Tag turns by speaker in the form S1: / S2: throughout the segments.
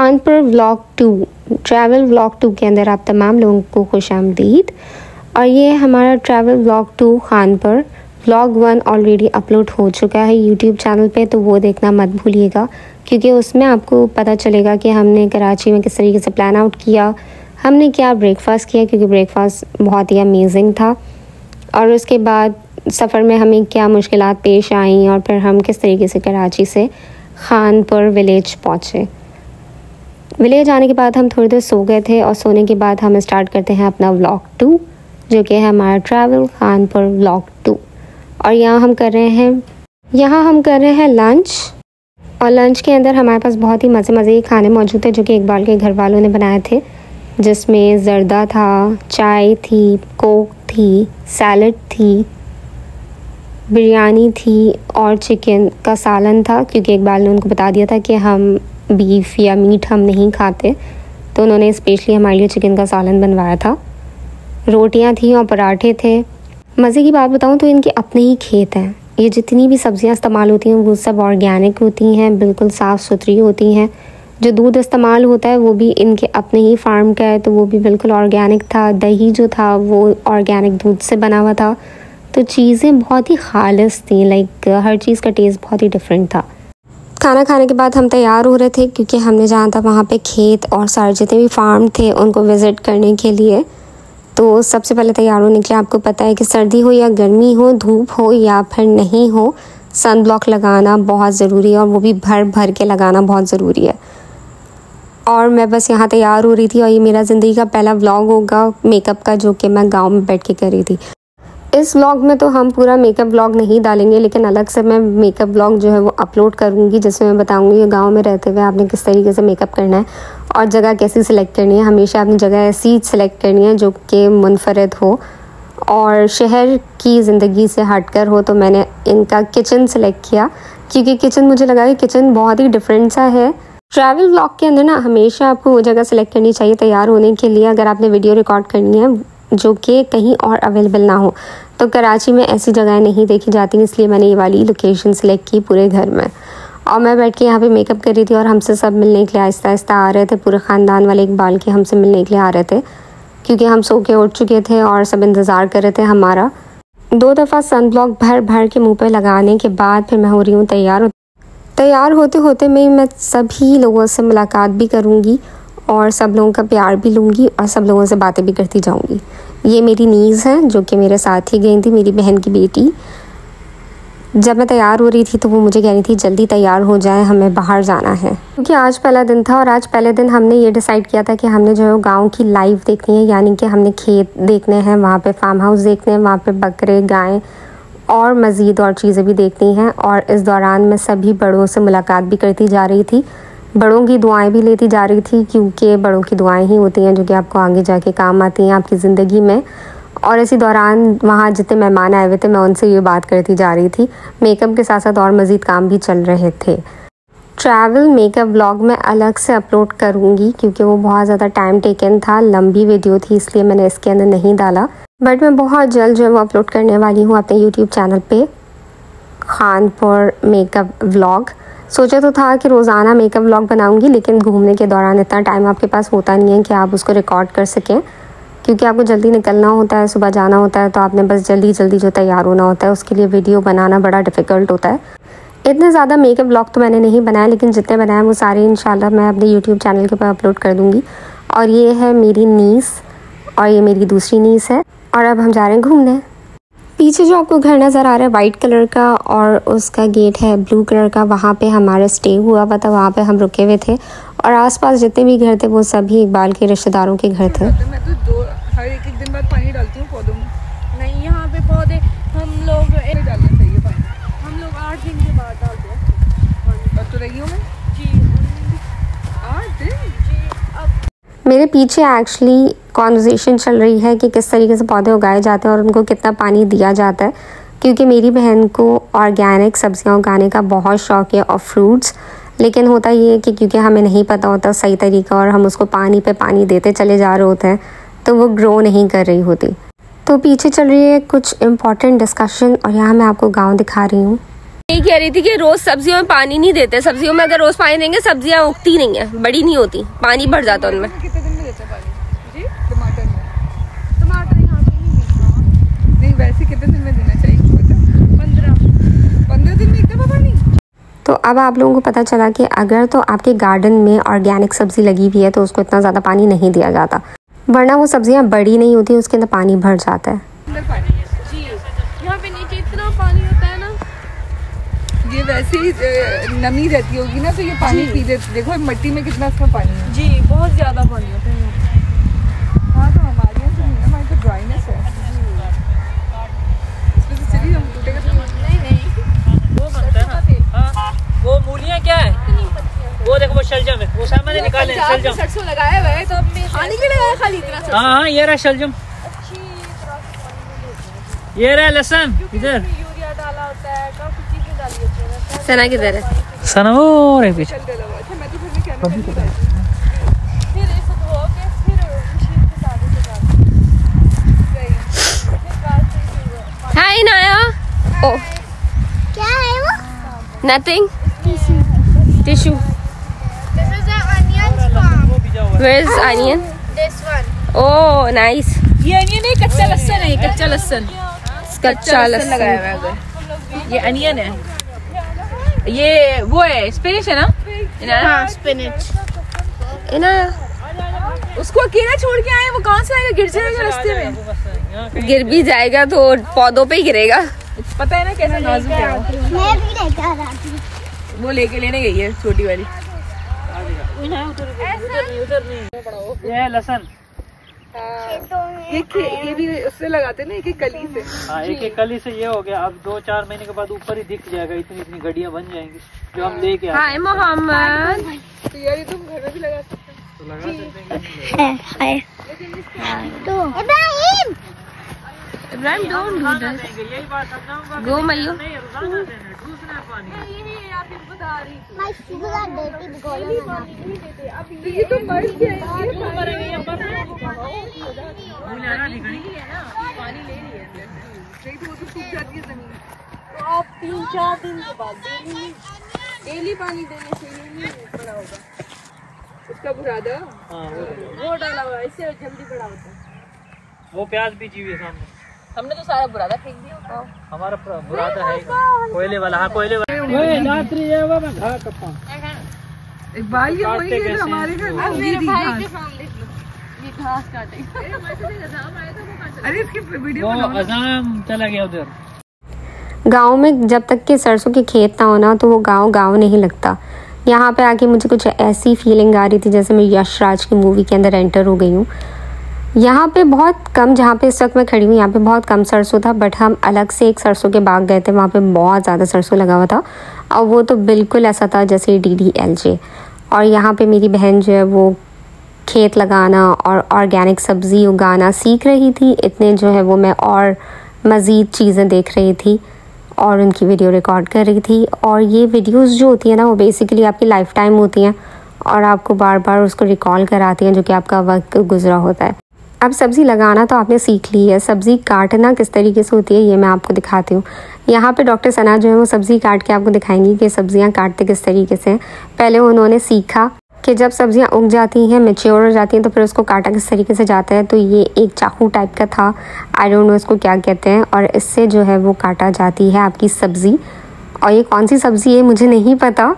S1: Khanpur vlog 2 travel vlog 2 के अंदर आप तमाम लोगों को खुशामदीद। और ये हमारा travel vlog 2 Khanpur vlog 1 already upload हो चुका है यूट्यूब चैनल पे, तो वो देखना मत भूलिएगा, क्योंकि उसमें आपको पता चलेगा कि हमने कराची में किस तरीके से प्लान आउट किया, हमने क्या ब्रेकफास्ट किया, क्योंकि ब्रेकफास्ट बहुत ही अमेजिंग था, और उसके बाद सफ़र में हमें क्या मुश्किलात पेश आई और फिर हम किस तरीके से कराची से खानपुर विलेज पहुँचे। विलेज आने के बाद हम थोड़ी देर सो गए थे और सोने के बाद हम स्टार्ट करते हैं अपना व्लॉग 2, जो कि है हमारा ट्रैवल खानपुर व्लॉग 2। और यहाँ हम कर रहे हैं लंच, और लंच के अंदर हमारे पास बहुत ही मज़े के खाने मौजूद थे जो कि इकबाल के घर वालों ने बनाए थे, जिसमें ज़र्दा था, चाय थी, कोक थी, सैलड थी, बिरयानी थी और चिकन का सालन था, क्योंकि इकबाल ने उनको बता दिया था कि हम बीफ या मीट हम नहीं खाते, तो उन्होंने स्पेशली हमारे लिए चिकन का सालन बनवाया था। रोटियां थी और पराठे थे। मज़े की बात बताऊं तो इनके अपने ही खेत हैं। ये जितनी भी सब्ज़ियां इस्तेमाल होती हैं वो सब ऑर्गेनिक होती हैं, बिल्कुल साफ़ सुथरी होती हैं। जो दूध इस्तेमाल होता है वो भी इनके अपने ही फार्म का है, तो वो भी बिल्कुल ऑर्गेनिक था। दही जो था वो ऑर्गेनिक दूध से बना हुआ था, तो चीज़ें बहुत ही खालिस थी, लाइक हर चीज़ का टेस्ट बहुत ही डिफरेंट था। खाना खाने के बाद हम तैयार हो रहे थे, क्योंकि हमने जहाँ था वहाँ पे खेत और सारे जितने भी फार्म थे उनको विज़िट करने के लिए। तो सबसे पहले तैयार होने के लिए आपको पता है कि सर्दी हो या गर्मी हो, धूप हो या फिर नहीं हो, सन ब्लॉक लगाना बहुत ज़रूरी है, और वो भी भर भर के लगाना बहुत ज़रूरी है। और मैं बस यहाँ तैयार हो रही थी, और ये मेरा ज़िंदगी का पहला व्लॉग होगा मेकअप का, जो कि मैं गाँव में बैठ के कर रही थी। इस व्लॉग में तो हम पूरा मेकअप व्लॉग नहीं डालेंगे, लेकिन अलग से मैं मेकअप व्लॉग जो है वो अपलोड करूँगी, जिसमें मैं बताऊँगी कि गांव में रहते हुए आपने किस तरीके से मेकअप करना है और जगह कैसी सिलेक्ट करनी है। हमेशा अपनी जगह ऐसी सिलेक्ट करनी है जो कि मुनफरद हो और शहर की ज़िंदगी से हटकर हो। तो मैंने इनका किचन सेलेक्ट किया, क्योंकि किचन मुझे लगा कि किचन बहुत ही डिफरेंट सा है। ट्रैवल व्लॉग के अंदर ना हमेशा आपको वो जगह सेलेक्ट करनी चाहिए तैयार होने के लिए, अगर आपने वीडियो रिकॉर्ड करनी है जो कि कहीं और अवेलेबल ना हो। तो कराची में ऐसी जगहें नहीं देखी जाती, इसलिए मैंने ये वाली लोकेशन सेलेक्ट की पूरे घर में। और मैं बैठ के यहाँ पे मेकअप कर रही थी, और हमसे सब मिलने के लिए आहिस्ता आहिस्ता आ रहे थे। पूरे ख़ानदान वाले इकबाल के हमसे मिलने के लिए आ रहे थे, क्योंकि हम सो के उठ चुके थे और सब इंतज़ार कर रहे थे हमारा। 2 दफ़ा सन ब्लॉक भर भर के मुँह पर लगाने के बाद फिर मैं हो रही हूँ तैयार होते होते मैं सभी लोगों से मुलाकात भी करूँगी और सब लोगों का प्यार भी लूँगी और सब लोगों से बातें भी करती जाऊँगी। ये मेरी नीज़ है जो कि मेरे साथ ही गई थी, मेरी बहन की बेटी। जब मैं तैयार हो रही थी तो वो मुझे कह रही थी जल्दी तैयार हो जाए, हमें बाहर जाना है, क्योंकि आज पहला दिन था। और आज पहले दिन हमने ये डिसाइड किया था कि हमने जो है गाँव की लाइफ देखनी है, यानी कि हमने खेत देखने हैं, वहाँ पे फार्म हाउस देखने हैं, वहाँ पे बकरे, गायें और मज़ीद और चीज़ें भी देखनी हैं। और इस दौरान मैं सभी बड़ों से मुलाकात भी करती जा रही थी, बड़ों की दुआएं भी लेती जा रही थी, क्योंकि बड़ों की दुआएं ही होती हैं जो कि आपको आगे जाके काम आती हैं आपकी ज़िंदगी में। और इसी दौरान वहाँ जितने मेहमान आए हुए थे मैं उनसे ये बात करती जा रही थी। मेकअप के साथ साथ और मज़ीद काम भी चल रहे थे। ट्रैवल मेकअप व्लॉग मैं अलग से अपलोड करूँगी, क्योंकि वो बहुत ज़्यादा टाइम टेकन था, लंबी वीडियो थी, इसलिए मैंने इसके अंदर नहीं डाला। बट मैं बहुत जल्द जो है वो अपलोड करने वाली हूँ अपने यूट्यूब चैनल पर खानपुर मेकअप व्लॉग। सोचा तो था कि रोज़ाना मेकअप व्लॉग बनाऊंगी, लेकिन घूमने के दौरान इतना टाइम आपके पास होता नहीं है कि आप उसको रिकॉर्ड कर सकें, क्योंकि आपको जल्दी निकलना होता है, सुबह जाना होता है, तो आपने बस जल्दी जो तैयार होना होता है, उसके लिए वीडियो बनाना बड़ा डिफ़िकल्ट होता है। इतने ज़्यादा मेकअप व्लॉग तो मैंने नहीं बनाया, लेकिन जितने बनाए वो सारे इंशाल्लाह मैं अपने यूट्यूब चैनल के ऊपर अपलोड कर दूँगी। और ये है मेरी नीस और ये मेरी दूसरी नीस है। और अब हम जा रहे हैं घूमने। पीछे जो आपको घर नज़र आ रहा है वाइट कलर का और उसका गेट है ब्लू कलर का, वहाँ पे हमारा स्टे हुआ था, वहाँ पे हम रुके हुए थे। और आसपास जितने भी घर थे वो सभी इकबाल के रिश्तेदारों के घर थे।
S2: मैं तो हर एक दिन बाद पानी डालती हूँ पौधों में। नहीं, यहाँ पे पौधे हम लोग डालना चाहिए पानी, हम लोग 8 दिन के बाद डालते हैं। तो रही हूँ मैं जी 8 दिन जी। अब
S1: मेरे पीछे एक्चुअली कॉन्वर्सेशन चल रही है कि किस तरीके से पौधे उगाए जाते हैं और उनको कितना पानी दिया जाता है, क्योंकि मेरी बहन को ऑर्गेनिक सब्जियां उगाने का बहुत शौक़ है और फ्रूट्स। लेकिन होता ये है कि क्योंकि हमें नहीं पता होता सही तरीका और हम उसको पानी पे पानी देते चले जा रहे होते हैं, तो वो ग्रो नहीं कर रही होती। तो पीछे चल रही है कुछ इम्पॉर्टेंट डिस्कशन, और यहाँ मैं आपको गाँव दिखा रही हूँ। यही कह रही थी कि रोज सब्जियों में पानी नहीं देते, सब्जियों में अगर रोज पानी देंगे सब्जियां उगती नहीं है, बड़ी नहीं होती, पानी भर जाता उनमें।
S2: कितने दिन में देते पानी जी? टमाटर में यहाँ पे नहीं, वैसे कितने दिन में देना चाहिए? 15 दिन में एक दफा पानी।
S1: तो अब आप लोगों को पता चला कि अगर तो आपके गार्डन में ऑर्गेनिक सब्जी लगी हुई है तो उसको इतना ज़्यादा पानी नहीं दिया जाता, वरना वो सब्जियां बड़ी नहीं होती, उसके अंदर पानी भर जाता है।
S2: जी, यहाँ पे नीचे इतना पानी होता है ना, ये वैसे ही नमी रहती होगी ना, तो ये पानी पी लेते। देखो मिट्टी में कितना इसमें पानी है जी, बहुत ज़्यादा पानी होता है। हाँ तो हमारे यहाँ तो नहीं है, हमारी तो ड्राइनेस है। इसमें से चलिए हम टूटेगा तो नहीं वो बनता है ना। वो मूलियाँ क्या है? वो देखो वो शलजम है, वो सामने निकाले शलजम। सरसों लगाया हुआ है तो खाने के लिए लगाया खाली इतना। हाँ ये रहा शलजम, ये रहा लहसुन, इधर यूरिया डाला होता है, काफी चीजें डाली होती है।
S1: सना किधर है?
S2: सना वो रहे पीछे। अच्छा मैं तो फिर क्या फिर इसको धो के फिर मशीन पे डाल के
S1: हाय नाया। ओ
S3: क्या है वो?
S1: Nothing, tissue.
S3: This is the onion farm.
S1: Where is onion?
S3: This one.
S1: Oh nice.
S2: ये अनियन है, कच्चा लहसुन है, कच्चा लहसुन।
S1: कच्चा लहसुन
S2: लगाया हुआ है उधर। ये अनियन है, ये वो है स्पिनिच है ना?
S3: हाँ spinach.
S1: इनाया
S2: उसको अकेला छोड़ के आए, वो कहाँ से आएगा? गिर जाएगा रास्ते में।
S1: गिर भी जाएगा तो पौधों पे ही गिरेगा।
S2: पता है ना कैसा नाजुक है वो।
S3: मैं भी लेकर आ रही हूँ।
S2: वो लेके लेने गई है छोटी वाली। ये लहसुन ये भी उससे लगाते ना, एक एक कली से।
S4: हाँ एक एक कली से ये हो गया। अब 2-4 महीने के बाद ऊपर ही दिख जाएगा, इतनी इतनी गड्डियाँ बन जाएंगी जो हम लेके आए।
S1: हाय मोहम्मद।
S2: तो यार ये तुम घर में भी लगा सकते हो।
S4: तो लगा सकते हैं।
S3: तो Ibrahim
S1: Ibrahim, don't do this.
S4: यही बात समझाऊंगा।
S1: Go Mayu.
S4: नहीं रोजाना देना, दूसरा पानी।
S2: यही आप ही बता रही थी।
S3: my sugar are dirty because of my
S2: तो ये तो मर जाएगी। पानी ले रही है, नहीं तो वो तो सूख जाती है जमीन। तो आप 3-4 दिन के बाद डेली पानी देने से ये नहीं बड़ा होगा। उसका बुरादा वो डाला हुआ है, इससे जल्दी बड़ा होता है।
S4: वो प्याज भी जीवी सामने।
S2: हमने तो सारा बुरादा फेंक दिया।
S4: हमारा बुरादा है कोयले वाला। हाँ कोयले वाला।
S2: इकबाल ये वही है जो हमारे घर में उगी थी घास।
S3: ये घास काटे।
S2: अरे इसकी वीडियो
S4: वो अज़ाम चला गया उधर।
S1: गांव में जब तक के सरसों के खेत ना होना तो वो गांव नहीं लगता। यहाँ पे आके मुझे कुछ ऐसी फीलिंग आ रही थी जैसे मैं यश राज की मूवी के अंदर एंटर हो गई हूँ। यहाँ पे बहुत कम, जहाँ पे इस वक्त मैं खड़ी हूँ यहाँ पे बहुत कम सरसों था, बट हम अलग से एक सरसों के बाग गए थे, वहाँ पे बहुत ज़्यादा सरसों लगा हुआ था और वो तो बिल्कुल ऐसा था जैसे DDLJ। और यहाँ पे मेरी बहन जो है वो खेत लगाना और ऑर्गेनिक सब्ज़ी उगाना सीख रही थी। इतने जो है वो मैं और मज़ीद चीज़ें देख रही थी और उनकी वीडियो रिकॉर्ड कर रही थी। और ये वीडियोस जो होती हैं ना वो बेसिकली आपकी लाइफ टाइम होती हैं और आपको बार बार उसको रिकॉल कराती हैं जो कि आपका वक्त गुजरा होता है। अब सब्ज़ी लगाना तो आपने सीख ली है, सब्ज़ी काटना किस तरीके से होती है ये मैं आपको दिखाती हूँ। यहाँ पे डॉक्टर सना जो है वो सब्ज़ी काट के आपको दिखाएंगी कि सब्ज़ियाँ काटते किस तरीके से हैं। पहले उन्होंने सीखा कि जब सब्ज़ियाँ उग जाती हैं, मैच्योर हो जाती हैं, तो फिर उसको काटा किस तरीके से जाता है। तो ये एक चाकू टाइप का था, आई डोंट नो इसको क्या कहते हैं, और इससे जो है वो काटा जाती है आपकी सब्ज़ी। और ये कौन सी सब्ज़ी है मुझे नहीं पता,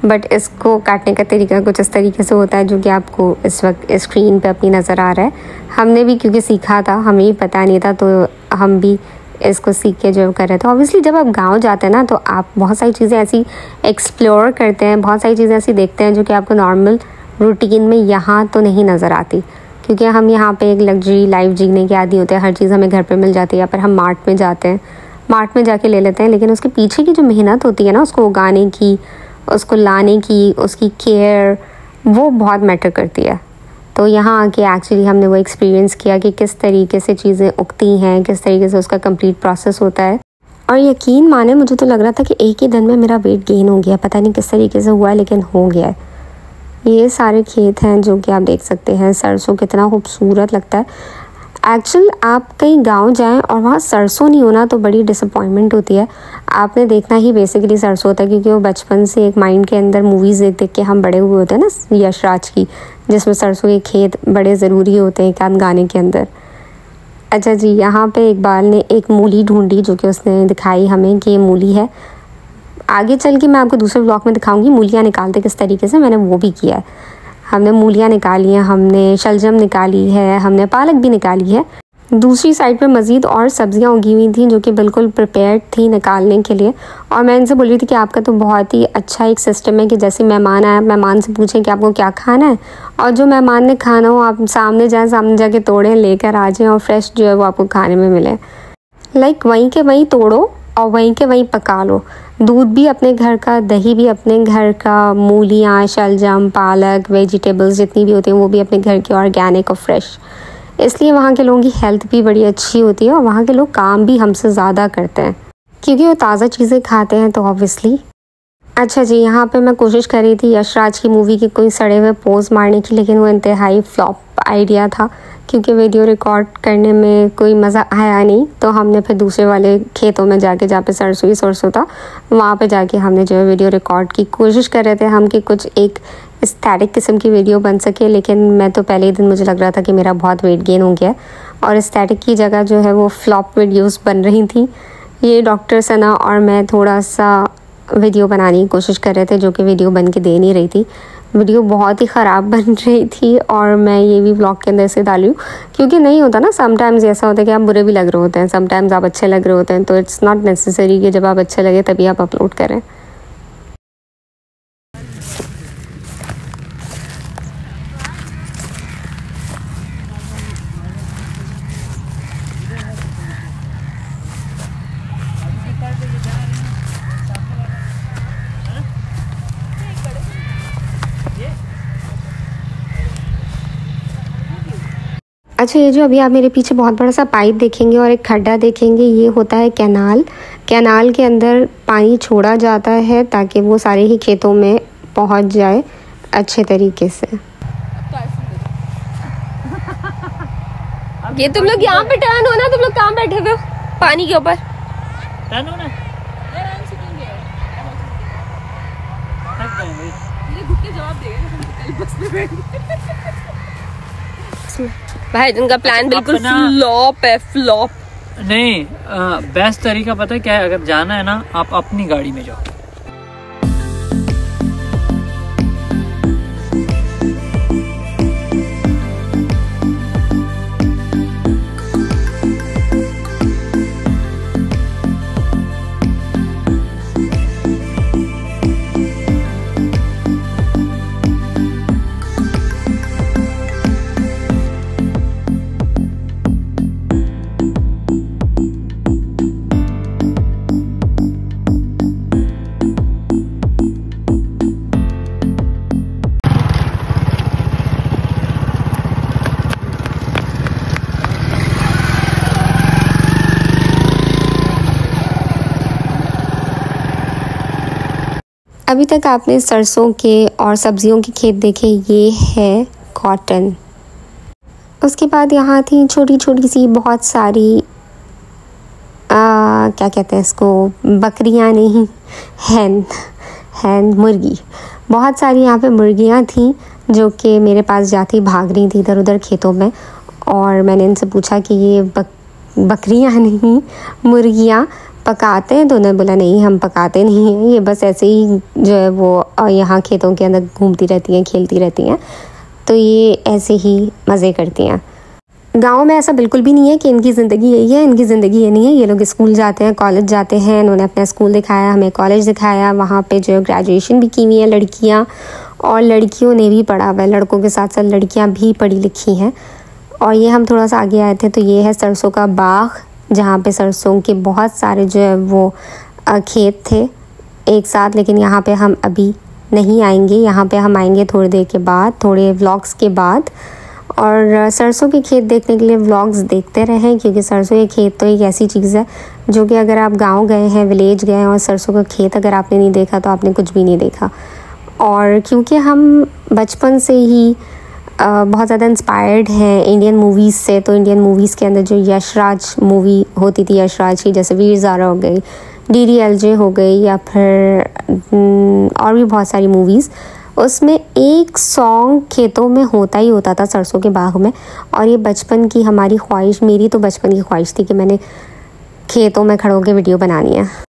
S1: बट इसको काटने का तरीका कुछ इस तरीके से होता है जो कि आपको इस वक्त स्क्रीन पे अपनी नज़र आ रहा है। हमने भी क्योंकि सीखा था, हमें ही पता नहीं था, तो हम भी इसको सीख के जो कर रहे थे। ऑब्वियसली जब आप गांव जाते हैं ना तो आप बहुत सारी चीज़ें ऐसी एक्सप्लोर करते हैं, बहुत सारी चीज़ें ऐसी देखते हैं जो कि आपको नॉर्मल रूटीन में यहाँ तो नहीं नज़र आती, क्योंकि हम यहाँ पे एक लग्जरी लाइफ जीने के आदी होते हैं। हर चीज़ हमें घर पे मिल जाती है या फिर हम मार्ट में जाते हैं, मार्ट में जाके ले लेते हैं, लेकिन उसके पीछे की जो मेहनत होती है ना उसको उगाने की, उसको लाने की, उसकी केयर, वो बहुत मैटर करती है। तो यहाँ आके एक्चुअली हमने वो एक्सपीरियंस किया कि किस तरीके से चीज़ें उगती हैं, किस तरीके से उसका कंप्लीट प्रोसेस होता है। और यकीन माने मुझे तो लग रहा था कि एक ही दिन में मेरा वेट गेन हो गया, पता नहीं किस तरीके से हुआ है लेकिन हो गया है। ये सारे खेत हैं जो कि आप देख सकते हैं, सरसों कितना खूबसूरत लगता है। एक्चुअल आप कहीं गांव जाएं और वहाँ सरसों नहीं होना तो बड़ी डिसअपॉइंटमेंट होती है। आपने देखना ही बेसिकली सरसों होता है, क्योंकि वो बचपन से एक माइंड के अंदर मूवीज़ देख देख के हम बड़े हुए होते हैं ना यश राज की, जिसमें सरसों के खेत बड़े ज़रूरी होते हैं एक गाने के अंदर। अच्छा जी, यहाँ पे इकबाल ने एक मूली ढूंढी जो कि उसने दिखाई हमें कि ये मूली है। आगे चल के मैं आपको दूसरे ब्लॉग में दिखाऊंगी मूलियाँ निकालते किस तरीके से, मैंने वो भी किया है। हमने मूलियाँ निकाली हैं, हमने शलजम निकाली है, हमने पालक भी निकाली है। दूसरी साइड पे मज़ीद और सब्जियां उगी हुई थी जो कि बिल्कुल प्रिपेयर्ड थी निकालने के लिए। और मैं इनसे बोल रही थी कि आपका तो बहुत ही अच्छा एक सिस्टम है कि जैसे मेहमान आए, मेहमान से पूछें कि आपको क्या खाना है, और जो मेहमान ने खाना हो आप सामने जाएँ, सामने जाके तोड़ें, लेकर आ जाएँ और फ्रेश जो है वो आपको खाने में मिले। लाइक वहीं के वहीं तोड़ो और वहीं के वहीं पका लो। दूध भी अपने घर का, दही भी अपने घर का, मूलियाँ, शलजम, पालक, वेजिटेबल्स जितनी भी होती हैं वो भी अपने घर के ऑर्गेनिक और फ्रेश। इसलिए वहाँ के लोगों की हेल्थ भी बड़ी अच्छी होती है और वहाँ के लोग काम भी हमसे ज़्यादा करते हैं क्योंकि वो ताज़ा चीज़ें खाते हैं तो ऑब्वियसली। अच्छा जी, यहाँ पे मैं कोशिश कर रही थी यश राज की मूवी के कोई सड़े हुए पोज मारने की, लेकिन वो इंतहाई फ्लॉप आइडिया था क्योंकि वीडियो रिकॉर्ड करने में कोई मज़ा आया नहीं। तो हमने फिर दूसरे वाले खेतों में जाके, जहाँ पे सरसों ही सरसों था, वहाँ पे जाके हमने जो है वीडियो रिकॉर्ड की कोशिश कर रहे थे हम कि कुछ एक एस्थेटिक किस्म की वीडियो बन सके। लेकिन मैं तो पहले ही दिन मुझे लग रहा था कि मेरा बहुत वेट गेन हो गया और एस्थेटिक की जगह जो है वो फ्लॉप वीडियोज़ बन रही थी। ये डॉक्टर सना और मैं थोड़ा सा वीडियो बनाने की कोशिश कर रहे थे जो कि वीडियो बन के दे नहीं रही थी। वीडियो बहुत ही ख़राब बन रही थी और मैं ये भी ब्लॉग के अंदर से डाली हूँ क्योंकि नहीं होता ना, समटाइम्स ऐसा होता है कि आप बुरे भी लग रहे होते हैं, समटाइम्स आप अच्छे लग रहे होते हैं। तो इट्स नॉट नेसेसरी कि जब आप अच्छे लगे तभी आप अपलोड करें। अच्छा, ये जो अभी आप मेरे पीछे बहुत बड़ा सा पाइप देखेंगे और एक खड्डा देखेंगे, ये होता है कैनाल। कैनाल के अंदर पानी छोड़ा जाता है ताकि वो सारे ही खेतों में पहुंच जाए अच्छे तरीके से।
S2: ये तुम लोग यहाँ पे टर्न हो ना, तुम लोग कहाँ बैठे हुए हो? पानी के ऊपर
S4: टर्न हो ना,
S2: जवाब देगा भाई। उनका प्लान बिल्कुल फ्लॉप है, फ्लॉप।
S4: नहीं, बेस्ट तरीका पता है क्या है? अगर जाना है ना, आप अपनी गाड़ी में जाओ।
S1: अभी तक आपने सरसों के और सब्जियों के खेत देखे, ये है कॉटन। उसके बाद यहाँ थी छोटी छोटी सी बहुत सारी क्या कहते हैं इसको, बकरियाँ नहीं, हैन मुर्गी। बहुत सारी यहाँ पे मुर्गियाँ थी जो कि मेरे पास जाती भाग रही थी इधर उधर खेतों में। और मैंने इनसे पूछा कि ये बकरियाँ नहीं मुर्गियाँ पकाते हैं? तो उन्होंने बोला नहीं, हम पकाते नहीं हैं, ये बस ऐसे ही जो है वो यहाँ खेतों के अंदर घूमती रहती हैं, खेलती रहती हैं, तो ये ऐसे ही मज़े करती हैं। गांव में ऐसा बिल्कुल भी नहीं है कि इनकी ज़िंदगी यही है, इनकी ज़िंदगी ये नहीं है। ये लोग स्कूल जाते हैं, कॉलेज जाते हैं। इन्होंने अपना स्कूल दिखाया, हमें कॉलेज दिखाया। वहाँ पे जो ग्रेजुएशन भी की हुई है लड़कियाँ, और लड़कियों ने भी पढ़ा हुआ है, लड़कों के साथ साथ लड़कियाँ भी पढ़ी लिखी हैं। और ये हम थोड़ा सा आगे आए थे तो ये है सरसों का बाग, जहाँ पे सरसों के बहुत सारे जो है वो खेत थे एक साथ। लेकिन यहाँ पे हम अभी नहीं आएंगे, यहाँ पे हम आएंगे थोड़ी देर के बाद, थोड़े व्लॉग्स के बाद। और सरसों के खेत देखने के लिए व्लॉग्स देखते रहें, क्योंकि सरसों के खेत तो एक ऐसी चीज़ है जो कि अगर आप गांव गए हैं, विलेज गए हैं और सरसों का खेत अगर आपने नहीं देखा तो आपने कुछ भी नहीं देखा। और क्योंकि हम बचपन से ही बहुत ज़्यादा इंस्पायर्ड हैं इंडियन मूवीज़ से। तो इंडियन मूवीज़ के अंदर जो यशराज मूवी होती थी, यशराज की, जैसे वीर ज़ारा हो गई, DDLJ हो गई, या फिर और भी बहुत सारी मूवीज़, उसमें एक सॉन्ग खेतों में होता ही होता था, सरसों के बाग में। और ये बचपन की हमारी ख्वाहिश, मेरी तो बचपन की ख्वाहिश थी कि मैंने खेतों में खड़े होकर वीडियो बनानी है।